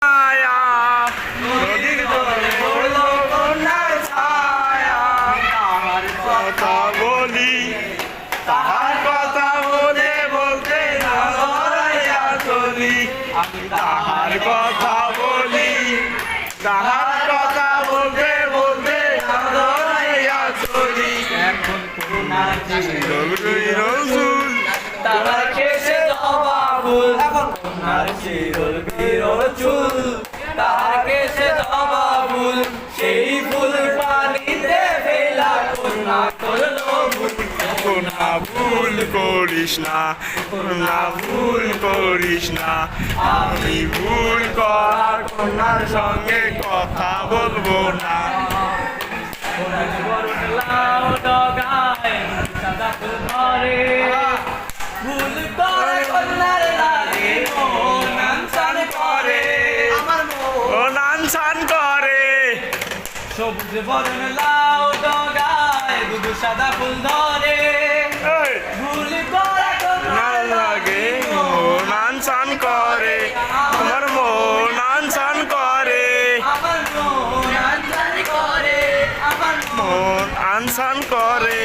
ছায়া নদীর জলে পড়লো কন্যার ছায়া তাহার কথা বলি তাহার কথা বলে বলতে হারাইয়া চলি আমি তাহার কথা বলি তাহার কথা বলতে বলতে হারাইয়া চলি এখন কন্যার রসুল তারা কেসে জবা ফুল এখন কন্যার চিরল বিরল চুল তার কেসে জবা ফুল সেই ফুল পানিতে ফেলা কন্যা করলো ভুল কন্যা ভুল করিস না কন্যা ভুল করিস না আমি ভুল করার কন্যার সঙ্গে কথা বলবো না লাউ ডগায় সাদা ফুল ধরে ভুল করে কন্যার লাগে মন চান করে আমার ও নানসান করে সবুজ বরণ লাউ ডগায় দুধ সাদা ফুল ধরে এই, ভুল করে না কন্যার লাগে ও নানসান করে আমার মন নানসান করে আমার মন আনসান করে আমার মন আনসান করে